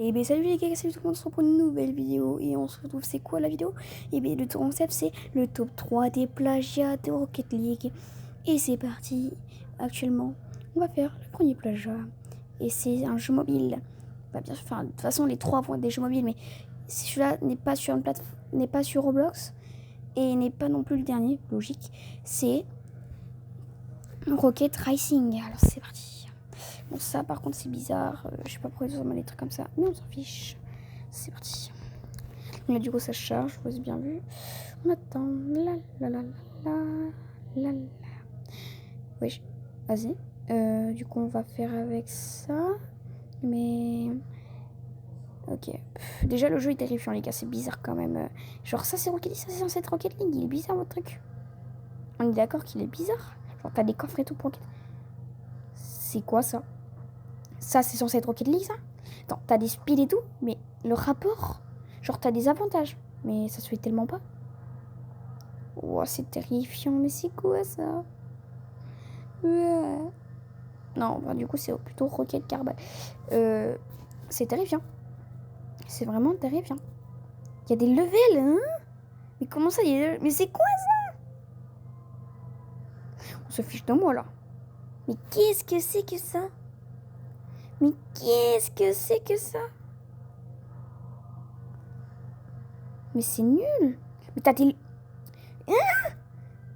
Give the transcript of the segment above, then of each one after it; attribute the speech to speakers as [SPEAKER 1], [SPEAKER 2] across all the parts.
[SPEAKER 1] Et bien salut les gars, salut tout le monde, on se retrouve pour une nouvelle vidéo et on se retrouve, c'est quoi la vidéo? Et bien le concept c'est le top 3 des plagiats de Rocket League. Et c'est parti, actuellement on va faire le premier plagiat et c'est un jeu mobile. Bah, bien sûr, enfin de toute façon les trois vont être des jeux mobiles, mais celui-là n'est pas sur une plateforme, n'est pas sur Roblox et n'est pas non plus le dernier, logique, c'est Rocket Racing. Alors c'est parti. Bon, ça par contre c'est bizarre, je sais pas pourquoi ils ont mis des trucs comme ça, mais on s'en fiche. C'est parti. Là du coup ça charge, vous avez bien vu. On attend. La la la la la la. Oui, vas-y. Du coup on va faire avec ça. Mais ok. Déjà le jeu est terrifiant les gars, c'est bizarre quand même. Genre ça c'est Rocket League, ça c'est censé être Rocket League, il est bizarre votre truc. On est d'accord qu'il est bizarre. Genre t'as des coffres et tout pour Rocket. C'est quoi ça? Ça c'est censé être Rocket League ça? Attends, t'as des speeds et tout, mais le rapport, genre t'as des avantages, mais ça se fait tellement pas. Oh, c'est terrifiant, mais c'est quoi ça? Ouais. Non, bah, du coup c'est plutôt Rocket Carbone. C'est terrifiant. C'est vraiment terrifiant. Il y a des levels, hein? Mais comment ça, mais c'est quoi ça? On se fiche de moi là. Mais qu'est-ce que c'est que ça? Mais qu'est-ce que c'est que ça? Mais c'est nul. Mais t'as des... Hein?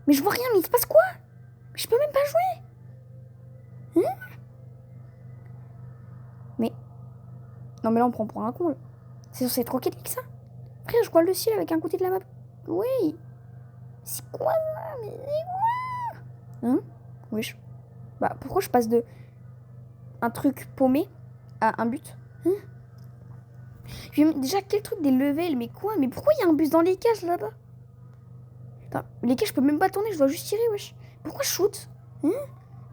[SPEAKER 1] Mais je vois rien, mais il se passe quoi? Je peux même pas jouer. Hein? Mais... Non mais là on prend pour un con là. C'est censé être Rocket League ça? Frère, je vois le ciel avec un côté de la map. Oui. C'est quoi ça? Mais c'est quoi? Hein? Wesh. Bah pourquoi je passe de un truc paumé à un but? Hein? Déjà quel truc des levels? Mais quoi? Mais pourquoi il y a un bus dans les cages là-bas? Attends, les cages je peux même pas tourner, je dois juste tirer wesh. Pourquoi je shoot? Hein?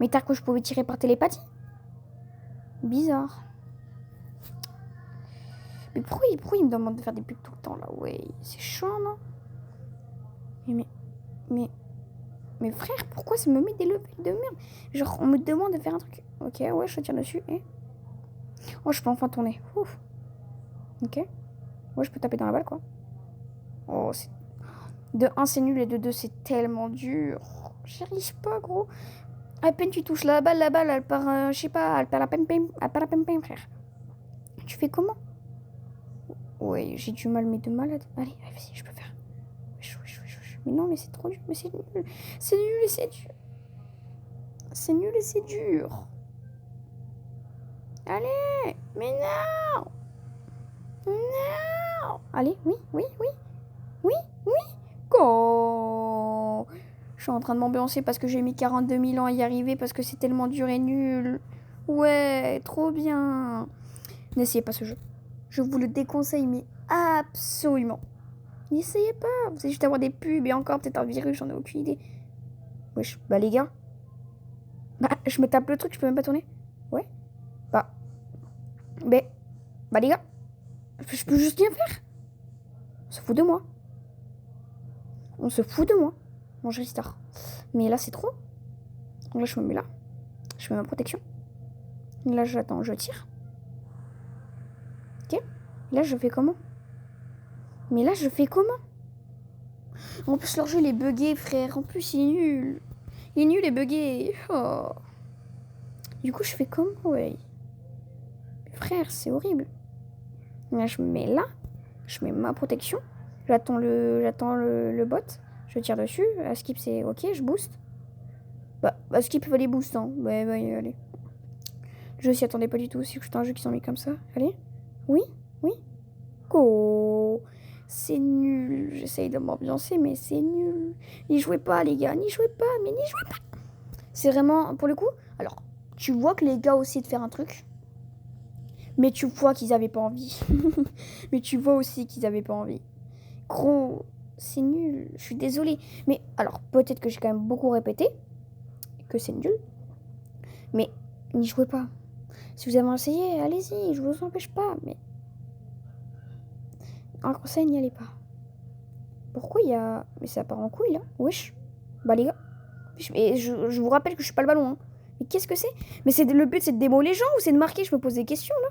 [SPEAKER 1] Mais t'as que je pouvais tirer par télépathie? Bizarre. Mais pourquoi il me demande de faire des pubs tout le temps là? Ouais, c'est chiant non? Mais frère, pourquoi ça me met des levels de merde? Genre, on me demande de faire un truc. Ok, ouais, je tire dessus. Et... oh, je peux enfin tourner. Ouf. Ok. Ouais, je peux taper dans la balle, quoi. Oh, c'est... de 1, c'est nul, et de 2, c'est tellement dur. J'y arrive pas, gros. À peine tu touches la balle, elle part, je sais pas, elle perd la peine, frère. Tu fais comment? Ouais, j'ai du mal, mais de malade. Allez, vas-y, je peux faire. Mais non, mais c'est trop dur, mais c'est nul. C'est nul et c'est dur. C'est nul et c'est dur. Allez, mais non. Non. Allez, oui. Go. Je suis en train de m'ambiancer parce que j'ai mis 42 000 ans à y arriver parce que c'est tellement dur et nul. Ouais, trop bien. N'essayez pas ce jeu. Je vous le déconseille, mais absolument. N'essayez pas. Vous allez juste avoir des pubs et encore peut-être un virus, j'en ai aucune idée. Wesh, bah les gars. Bah, je me tape le truc, je peux même pas tourner. Ouais. Bah. Bah les gars. Je peux juste rien faire. On se fout de moi. On se fout de moi. Bon, je restart. Mais là, c'est trop. Donc là, je me mets là. Je mets ma protection. Et là, j'attends. Je tire. Ok. Et là, je fais comment? Mais là, je fais comment? En plus, leur jeu, il est bugué, frère. En plus, il est nul. Il est nul et bugué. Oh. Du coup, je fais comment? Ouais. Frère, c'est horrible. Là, je me mets là. Je mets ma protection. J'attends le bot. Je tire dessus. À skip, c'est ok. Je booste. Bah skip, il faut les boosts. Hein. Bah, allez. Je s'y attendais pas du tout. C'est un jeu qui s'en mis comme ça. Allez. Oui. Go. C'est nul. J'essaye de m'ambiancer, mais c'est nul. N'y jouez pas, les gars. N'y jouez pas. C'est vraiment, pour le coup. Alors, tu vois que les gars ont essayé de faire un truc. Mais tu vois qu'ils avaient pas envie. Mais tu vois aussi qu'ils avaient pas envie. Gros, c'est nul. Je suis désolée. Mais alors, peut-être que j'ai quand même beaucoup répété. Que c'est nul. Mais n'y jouez pas. Si vous avez essayé, allez-y. Je vous empêche pas. Mais un conseil, n'y allez pas. Pourquoi il y a... mais ça part en couille, là. Wesh. Bah, les gars. Et je vous rappelle que je suis pas le ballon, hein. Mais qu'est-ce que c'est? Mais le but, c'est de démo les gens ou c'est de marquer? Je me pose des questions, là.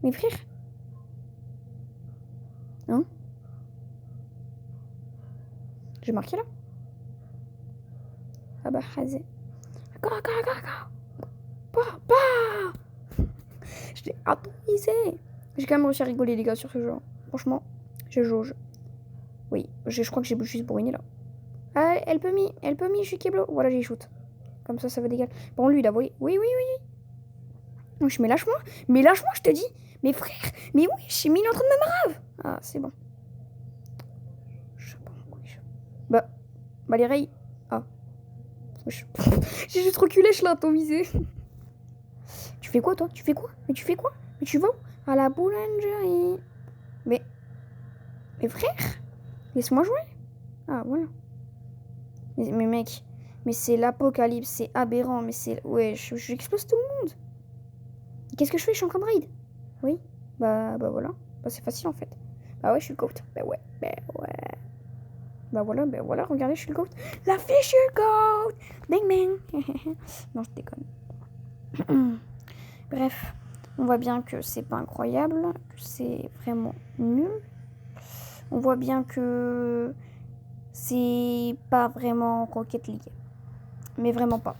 [SPEAKER 1] Mais frère. Hein? J'ai marqué là? Ah bah, vas-y. D'accord. Je l'ai atomisé. J'ai quand même réussi à rigoler, les gars, sur ce jeu. Franchement, je jauge. Oui, je crois que j'ai juste bourriné là. Ah, elle peut me, je suis Keblo. Voilà, j'ai shoot. Comme ça va dégager. Bon, lui, là, oui. Oui. Mais lâche-moi, je te dis. Mais frère, mais oui, mais il est en train de me marave. Ah, c'est bon. Je sais pas. Bah, les rails. Ah. J'ai juste reculé, je l'ai atomisé. Tu fais quoi, toi? Mais tu vas où? À la boulangerie. Mais frère, laisse-moi jouer. Ah, voilà. Mais mec, mais c'est l'apocalypse, c'est aberrant, mais c'est... Ouais, j'explose tout le monde. Qu'est-ce que je fais? Je suis en train de raid. Oui, bah voilà. Bah c'est facile en fait. Bah ouais, je suis le GOAT. Bah ouais. Bah voilà, regardez, je suis le GOAT. La fiche, je suis le GOAT. Bing bing. Non, je déconne. Bref, on voit bien que c'est pas incroyable, que c'est vraiment nul. On voit bien que c'est pas vraiment Rocket League. Mais vraiment pas.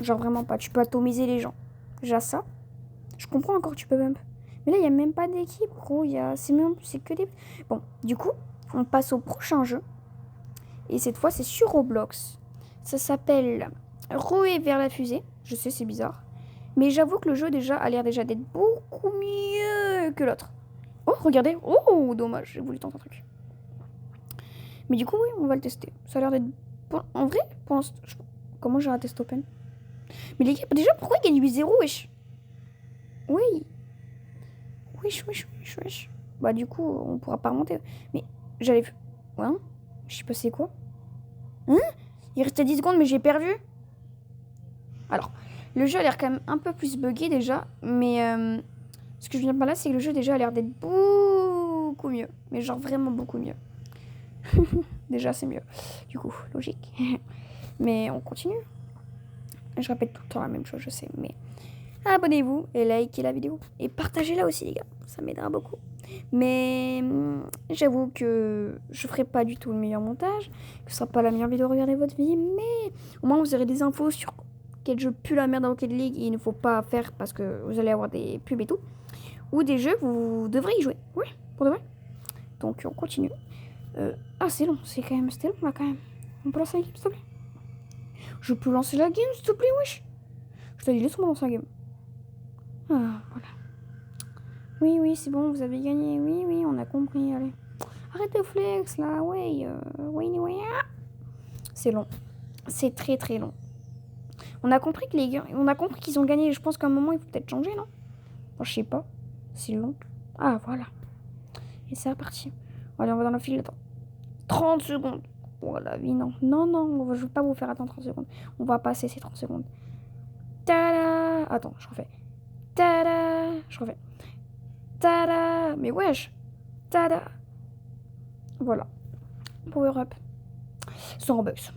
[SPEAKER 1] Genre vraiment pas. Tu peux atomiser les gens. Déjà ça. Je comprends encore que tu peux bump. Mais là, il n'y a même pas d'équipe, gros. C'est que des... Bon, du coup, on passe au prochain jeu. Et cette fois, c'est sur Roblox. Ça s'appelle Rouer vers la fusée. Je sais, c'est bizarre. Mais j'avoue que le jeu déjà a l'air déjà d'être beaucoup mieux que l'autre. Oh, regardez. Oh, dommage. J'ai voulu tenter un truc. Mais du coup, oui, on va le tester. Ça a l'air d'être... En vrai, pour l'instant... Comment j'ai raté cet open? Mais les gars, déjà, pourquoi il gagne 8-0, wesh? Oui. Wesh. Bah, du coup, on pourra pas remonter. Mais j'allais... Hein? Je sais pas c'est quoi. Hein? Il restait 10 secondes, mais j'ai perdu. Alors, le jeu a l'air quand même un peu plus buggé déjà. Mais ce que je viens par là, c'est que le jeu déjà a l'air d'être beaucoup mieux. Mais genre vraiment beaucoup mieux. Déjà, c'est mieux. Du coup, logique. Mais on continue. Je répète tout le temps la même chose, je sais. Mais abonnez-vous et likez la vidéo. Et partagez-la aussi, les gars. Ça m'aidera beaucoup. Mais j'avoue que je ferai pas du tout le meilleur montage. Que ce sera pas la meilleure vidéo à regarder votre vie. Mais au moins, vous aurez des infos sur quel jeu pue la merde dans Rocket League. Et il ne faut pas faire parce que vous allez avoir des pubs et tout. Ou des jeux que vous devrez y jouer. Oui, pour de vrai. Donc, on continue. C'est long. C'était long, là, quand même. On peut lancer la game, s'il te plaît? Je peux lancer la game, s'il te plaît, wesh? Je te dis, laisse-moi lancer la game. Ah, voilà. Oui, c'est bon, vous avez gagné. Oui, on a compris, allez. Arrête de flex, là, ouais. C'est long. C'est très, très long. On a compris qu'ils ont gagné. Je pense qu'à un moment, il faut peut-être changer, non? Bon, je sais pas. C'est long. Ah, voilà. Et c'est reparti. Allez, on va dans le fil. Attends. 30 secondes. Oh, la vie, non. Non, je veux pas vous faire attendre 30 secondes. On va passer ces 30 secondes. Tada! Attends, je refais. Tada! Je refais. Tada! Mais wesh! Tada! Voilà. Power up. Sans Robux.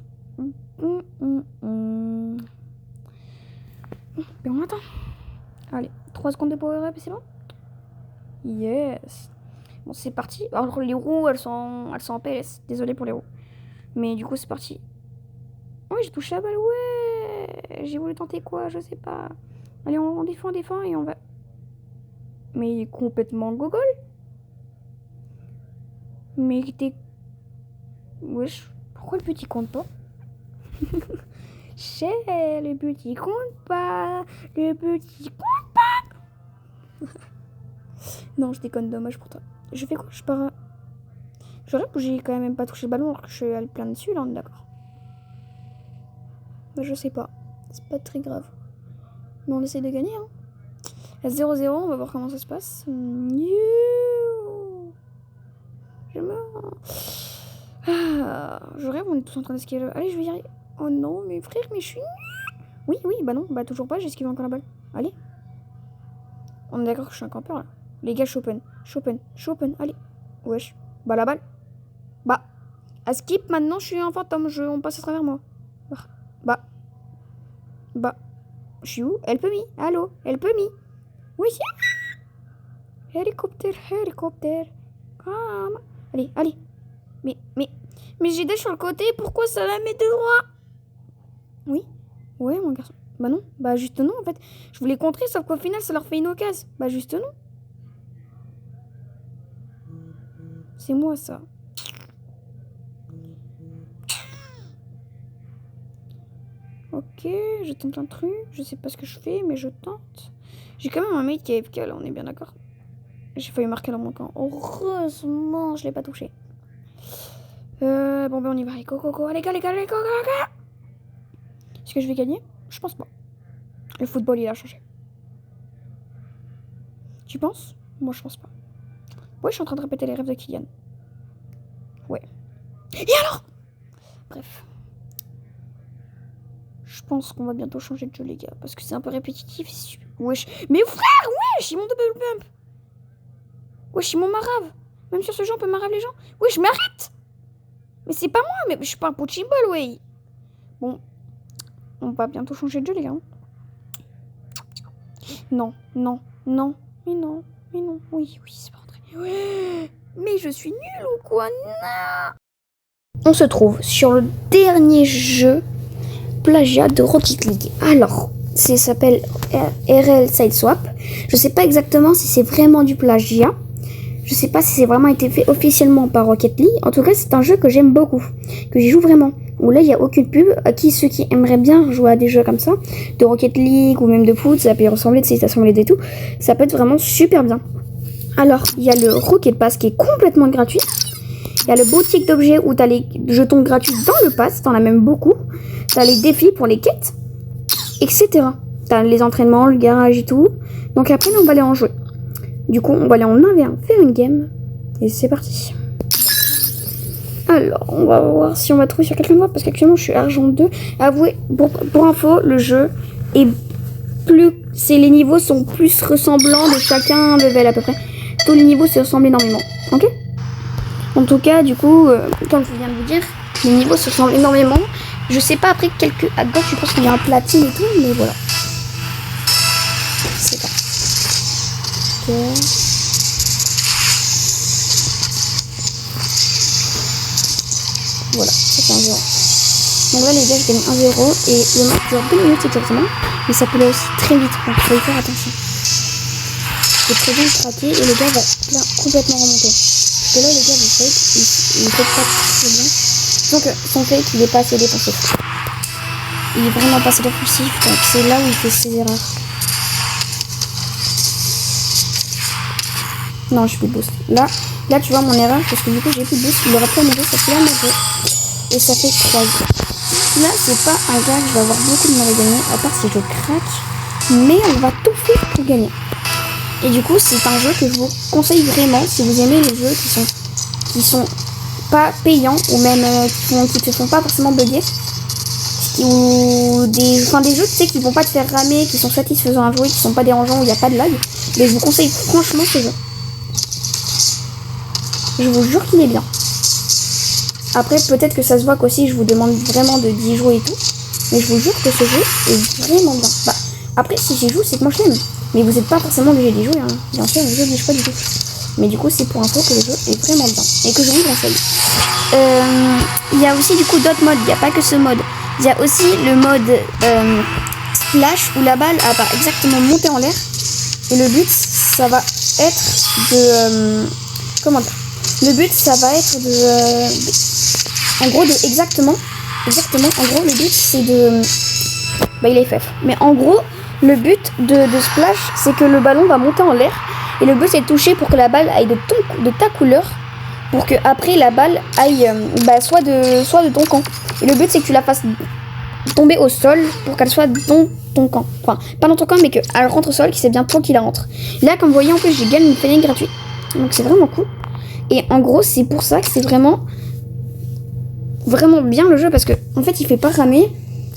[SPEAKER 1] Mais on attend. Allez, 3 secondes de power up et c'est bon? Yes. Bon, c'est parti. Alors, les roues, elles sont en PLS. Désolé pour les roues. Mais du coup, c'est parti. Ouais, j'ai touché la balle, ouais. J'ai voulu tenter quoi, je sais pas. Allez, on défend et on va... Mais il est complètement gogol. Mais t'es... Wesh, pourquoi le petit compte pas? Le petit compte pas. Le petit compte pas. Non, je déconne, dommage pour toi. Je fais quoi? Je pars... J'aurais que j'ai quand même pas touché le ballon alors que je suis allé plein dessus, là, on est d'accord. Bah, je sais pas. C'est pas très grave. Mais on essaye de gagner, hein. À 0-0, on va voir comment ça se passe. Je meurs. Je rêve, on est tous en train d'esquiver. Allez, je vais y arriver. Oh non, mais frère, mais je suis nulle. Oui, bah non, bah toujours pas, j'ai esquivé encore la balle. Allez. On est d'accord que je suis un campeur là. Les gars, Chopin, allez. Wesh. Bah la balle. Bah. À skip, maintenant je suis un fantôme, on passe à travers moi. Bah. Je suis où? Elle peut me. Allô? Elle peut me. Oui, Hélicoptère, hélicoptère. Come. Allez, allez. Mais j'ai dash sur le côté, pourquoi ça la met de droit? Oui. Ouais, mon garçon. Bah non, bah juste non en fait. Je voulais contrer, sauf qu'au final, ça leur fait une occasion. Bah juste non. C'est moi ça. Ok, je tente un truc. Je sais pas ce que je fais, mais je tente. J'ai quand même un mate qui est AFK là, on est bien d'accord. J'ai failli marquer dans mon camp. Heureusement, je l'ai pas touché. Bon ben on y va. Allez, go, go, go. Allez, go, allez, go, allez, go, go, go. Est-ce que je vais gagner? Je pense pas. Le football, il a changé. Tu penses? Moi, je pense pas. Ouais, je suis en train de répéter les rêves de Kylian. Ouais. Et alors? Bref. Je pense qu'on va bientôt changer de jeu, les gars. Parce que c'est un peu répétitif. Wesh. Mais frère, wesh, ils m'ont double bump. Wesh, ils m'ont marave. Même sur ce jeu, on peut marave les gens. Wesh, mais arrête. Mais c'est pas moi, mais je suis pas un punching ball, ouais. Bon. On va bientôt changer de jeu, les gars. Non, non, non. Mais non, mais non. Oui, c'est pas rentré. Ouais. Mais je suis nulle ou quoi? Non. On se trouve sur le dernier jeu plagiat de Rocket League. Alors, ça s'appelle RL Sideswap. Je sais pas exactement si c'est vraiment du plagiat. Je sais pas si c'est vraiment été fait officiellement par Rocket League. En tout cas, c'est un jeu que j'aime beaucoup, que j'y joue vraiment. Où là, il n'y a aucune pub. À qui ceux qui aimeraient bien jouer à des jeux comme ça, de Rocket League ou même de foot, ça peut y ressembler, de Citation et tout, ça peut être vraiment super bien. Alors, il y a le Rocket Pass qui est complètement gratuit. Il y a le boutique d'objets où tu as les jetons gratuits dans le pass, tu en as même beaucoup. Tu as les défis pour les quêtes, etc. Tu as les entraînements, le garage et tout. Donc après, on va aller en jouer. Du coup, on va aller en 1v1 faire une game. Et c'est parti. Alors, on va voir si on va trouver sur quelqu'un de moi. Parce qu'actuellement, je suis argent 2. Avouez, pour info, le jeu est plus... les niveaux sont plus ressemblants de chacun level à peu près. Tous les niveaux se ressemblent énormément. Ok? En tout cas, du coup, comme je viens de vous dire, les niveaux se ressemblent énormément. Je sais pas après quelques... À gauche, je pense qu'il y a un platine et tout, mais voilà. C'est pas. Ok. Voilà, ça fait 1-0. Donc là, les gars, je gagne 1-0 et le match dure 2 minutes exactement. Mais ça peut aller aussi très vite, donc il faut y faire attention. C'est très bien traqué et le gars va là, complètement remonter. Parce que là, le gars va fake, il fait pas très bien. Donc son fake, il est pas assez défensif. Il est vraiment pas assez défensif, donc c'est là où il fait ses erreurs. Non, j'ai plus de boost. Là, tu vois mon erreur, parce que du coup, j'ai plus de boost. Il aurait pu monter, ça fait la moitié. Et ça fait 3 jours. Là, c'est pas un gars que je vais avoir beaucoup de mal à gagner, à part si je craque. Mais on va tout faire pour gagner. Et du coup, c'est un jeu que je vous conseille vraiment si vous aimez les jeux qui sont pas payants ou même qui te font pas forcément bugger. Ou des jeux, tu sais, qui vont pas te faire ramer, qui sont satisfaisants à jouer, qui sont pas dérangeants, où il n'y a pas de lag. Mais je vous conseille franchement ce jeu. Je vous jure qu'il est bien. Après, peut-être que ça se voit qu'aussi je vous demande vraiment d'y jouer et tout. Mais je vous jure que ce jeu est vraiment bien. Bah, après, si j'y joue, c'est que moi je l'aime. Mais vous n'êtes pas forcément obligé d'y jouer. Hein. Bien sûr, le jeu n'y joue pas du tout. Mais du coup, c'est pour info que le jeu est vraiment bien. Et que je vous conseille. Il y a aussi du coup d'autres modes. Il n'y a pas que ce mode. Il y a aussi le mode splash où la balle va exactement monter en l'air. Et le but, ça va être de... comment dire? Le but, ça va être de... en gros, de exactement. En gros, le but, c'est de... Bah, il est FF. Mais en gros, le but de splash, c'est que le ballon va monter en l'air. Et le but, c'est de toucher pour que la balle aille de ta couleur. Pour que après la balle aille soit de ton camp. Et le but, c'est que tu la fasses tomber au sol pour qu'elle soit dans ton camp. Enfin, pas dans ton camp, mais qu'elle rentre au sol, que c'est bien toi qui la rentre. Là, comme vous voyez, en plus, j'ai gagné une fenêtre gratuite. Donc, c'est vraiment cool. Et en gros, c'est pour ça que c'est vraiment bien le jeu. Parce que en fait, il fait pas ramer.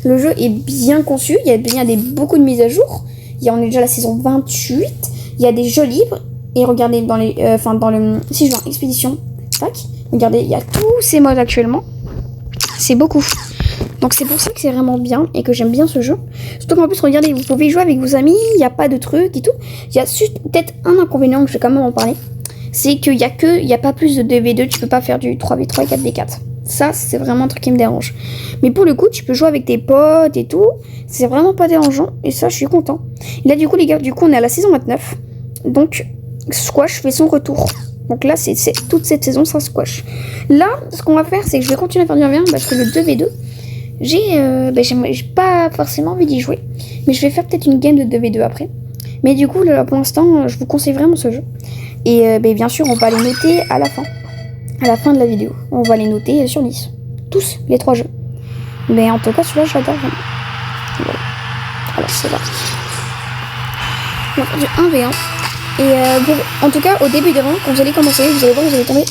[SPEAKER 1] Le jeu est bien conçu. Il y a beaucoup de mises à jour. On est déjà à la saison 28. Il y a des jeux libres. Et regardez, si je vais en expédition, tac, regardez, il y a tous ces modes actuellement. C'est beaucoup. Donc c'est pour ça que c'est vraiment bien et que j'aime bien ce jeu. Surtout qu'en plus, regardez, vous pouvez jouer avec vos amis, il n'y a pas de trucs et tout. Il y a peut-être un inconvénient que je vais quand même en parler. C'est qu'il y a pas plus de 2v2, tu peux pas faire du 3v3 et 4v4. Ça, c'est vraiment un truc qui me dérange. Mais pour le coup, tu peux jouer avec tes potes et tout. C'est vraiment pas dérangeant. Et ça, je suis content. Et là, du coup, les gars, on est à la saison 29. Donc, Squash fait son retour. Donc là, c'est toute cette saison, ça Squash. Là, ce qu'on va faire, c'est que je vais continuer à faire du 1v1 parce que le 2v2, j'ai pas forcément envie d'y jouer. Mais je vais faire peut-être une game de 2v2 après. Mais du coup, là, pour l'instant, je vous conseille vraiment ce jeu. Et bien sûr, on va les noter à la fin. À la fin de la vidéo. On va les noter sur 10. Tous, les 3 jeux. Mais en tout cas, celui-là, j'adore vraiment. Voilà. Alors, c'est parti. On va faire du 1v1. Et en tout cas, au début de rang, quand vous allez commencer, vous allez voir, vous allez tomber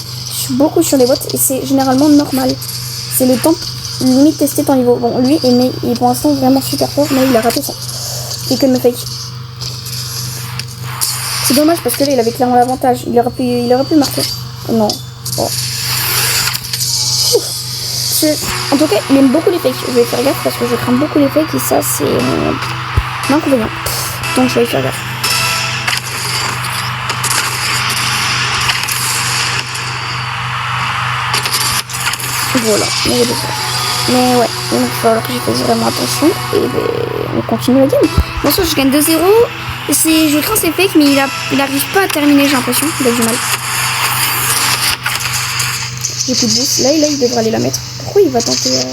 [SPEAKER 1] beaucoup sur les bots. Et c'est généralement normal. C'est le temps, limite, tester ton niveau. Bon, lui, il est pour l'instant vraiment super fort, mais il a raté ça. Il que me fake. C'est dommage parce que là, il avait clairement l'avantage. Il aurait pu marquer. Non. Bon. En tout cas, il aime beaucoup les fakes. Je vais faire gaffe parce que je crains beaucoup les fakes et ça, c'est un inconvénient. Donc, je vais y faire gaffe. Voilà, mais ouais, il va falloir que je fasse vraiment attention et on continue la game. Bon, ça, je gagne 2-0. Je crains ces fakes, mais il arrive pas à terminer, j'ai l'impression. Il a du mal. J'ai plus de boost. Là, il devrait aller la mettre. Pourquoi il va tenter Là,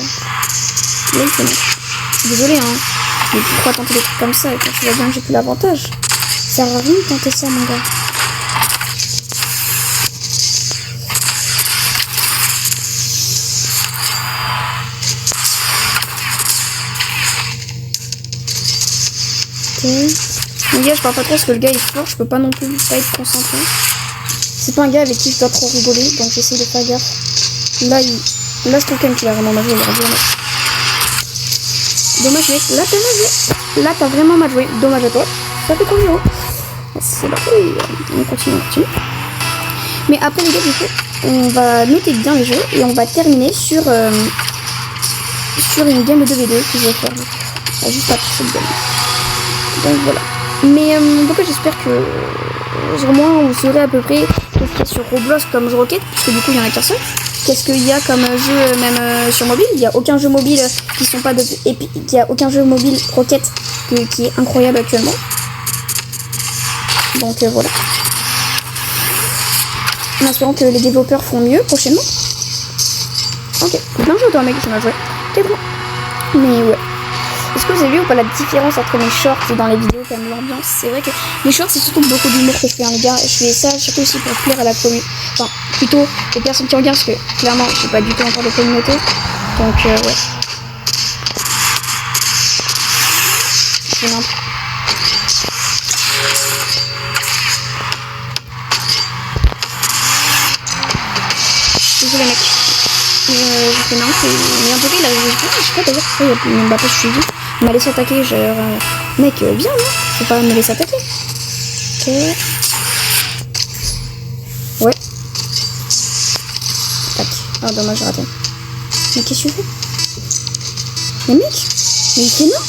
[SPEAKER 1] il fait non. Je suis désolée, hein. Mais pourquoi tenter des trucs comme ça et quand tu vois bien que j'ai plus l'avantage? Ça sert à rien de tenter ça, mon gars. Les gars, je parle pas trop parce que le gars est fort, je peux pas non plus pas être concentré. C'est pas un gars avec qui je dois trop rigoler, donc j'essaie de faire gaffe. Là, je trouve quand même qu'il a vraiment mal joué, il aurait dû la mettre. Dommage mec, là t'as mal joué. Là t'as vraiment mal joué, dommage à toi. Ça fait 3-0. C'est parti, on continue. Mais après les gars, du coup, on va noter bien les jeux et on va terminer sur une game de 2v2 que je vais faire juste après cette game. Donc voilà. Mais en tout cas, j'espère que au moins vous saurez à peu près qu'est-ce qu'il y a sur Roblox comme jeu Rocket, puisque du coup il y en a qu'un seul. Qu'est-ce qu'il y a comme jeu même sur mobile? Il n'y a aucun jeu mobile qui sont pas de il y a aucun jeu mobile Rocket qui est incroyable actuellement. Donc voilà. En espérant que les développeurs feront mieux prochainement. Ok, bien joué toi mec, je m'as joué. T'es bon. Mais ouais. Est-ce que vous avez vu ou pas la différence entre mes shorts et dans les vidéos, quand même l'ambiance? C'est vrai que les shorts, c'est surtout beaucoup d'humour que je fais, hein, les gars. Je fais ça surtout aussi pour plaire à la communauté. Enfin, plutôt les personnes qui regardent, parce que clairement, je suis pas du tout encore de communauté. Donc, ouais. C'est n'importe. Désolé, mec. Je fais n'importe. Mais en tout cas, il arrive. Je sais pas d'ailleurs pourquoi il m'a pas suivi. Il m'a laissé attaquer, genre... mec, viens, non? Faut pas me laisser attaquer. Ok. Ouais. Tac. Ah, dommage, j'ai raté. Mais qu'est-ce que tu fais? Mais mec, mais il fait non.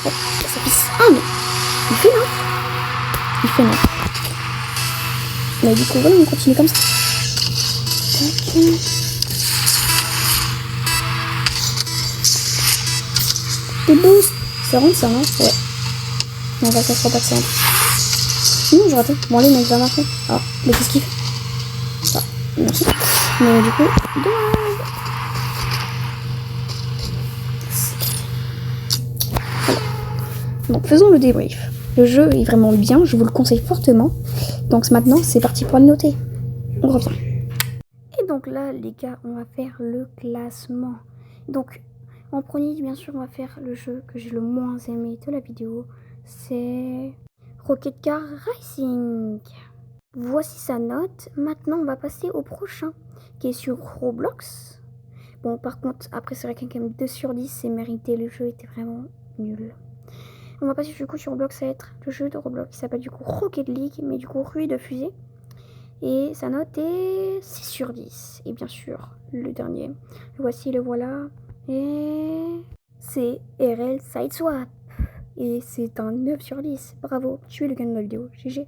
[SPEAKER 1] Oh, ça pisse. Ah, mais... il fait non. Il fait non. Mais du coup, voilà, on continue comme ça. Tac. Des boosts. Ça rentre ça, non? Ouais. Non, bah, ça sera pas simple. Non, j'ai raté. Bon, allez, mec, ça va marcher. Ah, mais qu'est-ce qu'il fait? Ah, merci. Mais du coup, dommage. Voilà. Donc, faisons le débrief. Le jeu est vraiment bien, je vous le conseille fortement. Donc, maintenant, c'est parti pour le noter. On revient. Et donc là, les gars, on va faire le classement. Donc, en premier, bien sûr, on va faire le jeu que j'ai le moins aimé de la vidéo. C'est Rocket Car Racing. Voici sa note. Maintenant, on va passer au prochain, qui est sur Roblox. Bon, par contre, après, c'est vrai qu'un quand même 2 sur 10, c'est mérité. Le jeu était vraiment nul. On va passer du coup sur Roblox, ça va être le jeu de Roblox qui s'appelle du coup Rocket League, mais du coup Rue de fusée. Et sa note est 6 sur 10. Et bien sûr, le dernier. Le voici, le voilà. Et c'est RL Sideswap. Et c'est un 9 sur 10. Bravo, tu es le gagnant de la vidéo. GG.